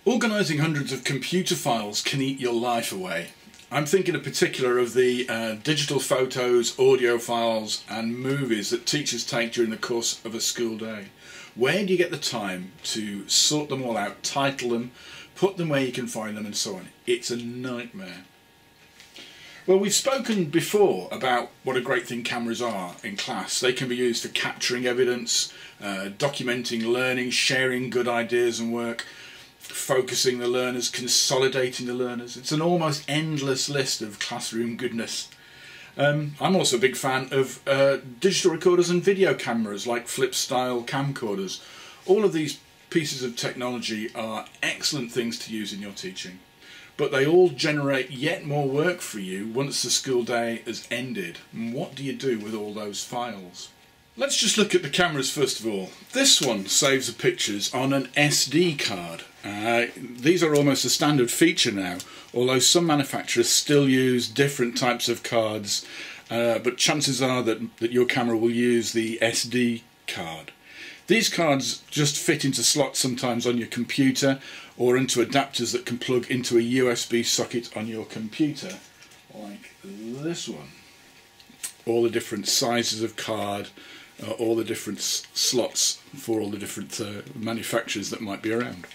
Organising hundreds of computer files can eat your life away. I'm thinking in particular of the digital photos, audio files and movies that teachers take during the course of a school day. Where do you get the time to sort them all out, title them, put them where you can find them and so on? It's a nightmare. Well, we've spoken before about what a great thing cameras are in class. They can be used for capturing evidence, documenting learning, sharing good ideas and work, focusing the learners, consolidating the learners. It's an almost endless list of classroom goodness. I'm also a big fan of digital recorders and video cameras like flip style camcorders. All of these pieces of technology are excellent things to use in your teaching, but they all generate yet more work for you once the school day has ended. And what do you do with all those files? Let's just look at the cameras first of all. This one saves the pictures on an SD card. These are almost a standard feature now, although some manufacturers still use different types of cards, but chances are that your camera will use the SD card. These cards just fit into slots sometimes on your computer or into adapters that can plug into a USB socket on your computer, like this one. All the different sizes of card, all the different slots for all the different manufacturers that might be around.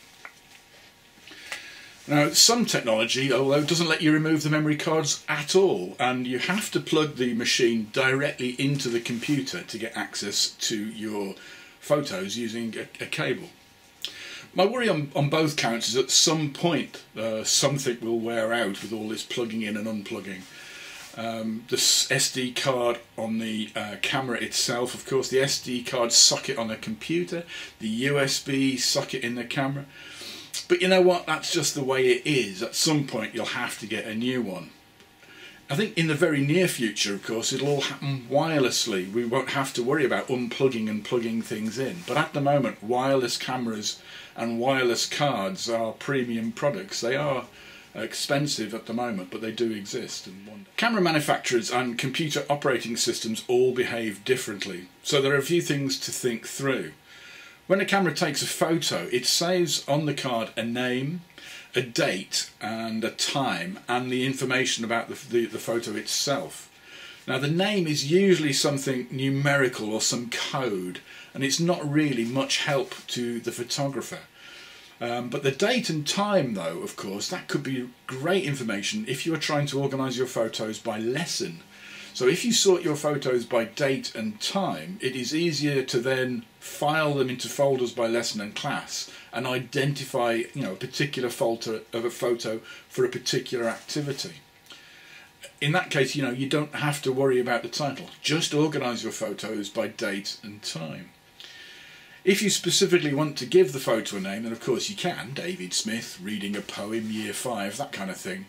Now, some technology, although, doesn't let you remove the memory cards at all, and you have to plug the machine directly into the computer to get access to your photos using a cable. My worry on both counts is at some point something will wear out with all this plugging in and unplugging. The SD card on the camera itself, of course, the SD card socket on a computer, the USB socket in the camera. But you know what, that's just the way it is. At some point you'll have to get a new one. I think in the very near future, of course, it'll all happen wirelessly. We won't have to worry about unplugging and plugging things in. But at the moment, wireless cameras and wireless cards are premium products. They are expensive at the moment, but they do exist. Camera manufacturers and computer operating systems all behave differently, so there are a few things to think through. When a camera takes a photo, it saves on the card a name, a date and a time, and the information about the photo itself. Now, the name is usually something numerical or some code, and it's not really much help to the photographer. But the date and time, though, of course, that could be great information if you are trying to organise your photos by lesson. So if you sort your photos by date and time, it is easier to then file them into folders by lesson and class and identify, a particular folder of a photo for a particular activity. In that case, you don't have to worry about the title. Just organise your photos by date and time. If you specifically want to give the photo a name, then of course you can. David Smith, reading a poem, year 5, that kind of thing.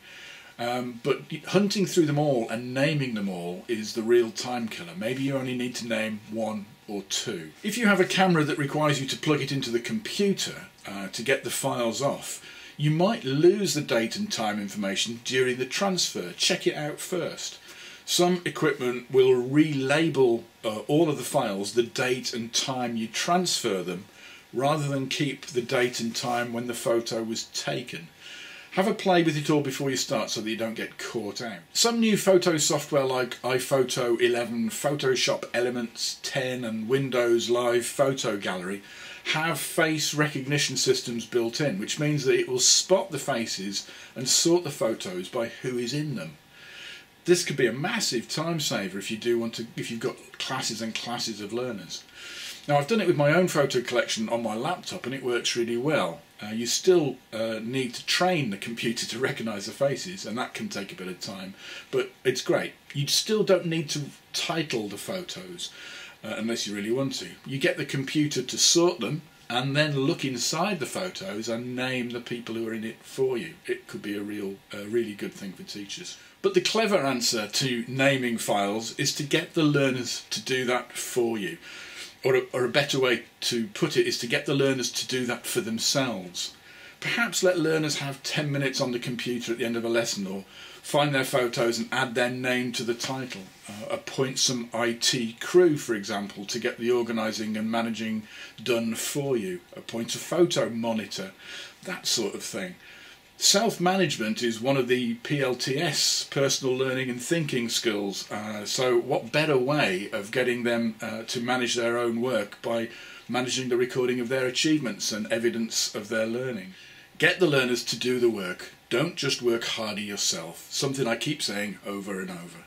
But hunting through them all and naming them all is the real time killer. Maybe you only need to name 1 or 2. If you have a camera that requires you to plug it into the computer to get the files off, you might lose the date and time information during the transfer. Check it out first. Some equipment will relabel all of the files the date and time you transfer them, rather than keep the date and time when the photo was taken. Have a play with it all before you start so that you don't get caught out. Some new photo software like iPhoto 11, Photoshop Elements 10 and Windows Live Photo Gallery have face recognition systems built in, which means that it will spot the faces and sort the photos by who is in them. This could be a massive time saver if you've got classes and classes of learners. Now, I've done it with my own photo collection on my laptop and it works really well. You still need to train the computer to recognise the faces, and that can take a bit of time, but it's great. You still don't need to title the photos unless you really want to. You get the computer to sort them and then look inside the photos and name the people who are in it for you. It could be a really good thing for teachers. But the clever answer to naming files is to get the learners to do that for you. Or a better way to put it is to get the learners to do that for themselves. Perhaps let learners have 10 minutes on the computer at the end of a lesson, or find their photos and add their name to the title. Appoint some IT crew, for example, to get the organising and managing done for you. Appoint a photo monitor, that sort of thing. Self-management is one of the PLTS, personal learning and thinking skills, so what better way of getting them to manage their own work by managing the recording of their achievements and evidence of their learning. Get the learners to do the work, don't just work harder yourself, something I keep saying over and over.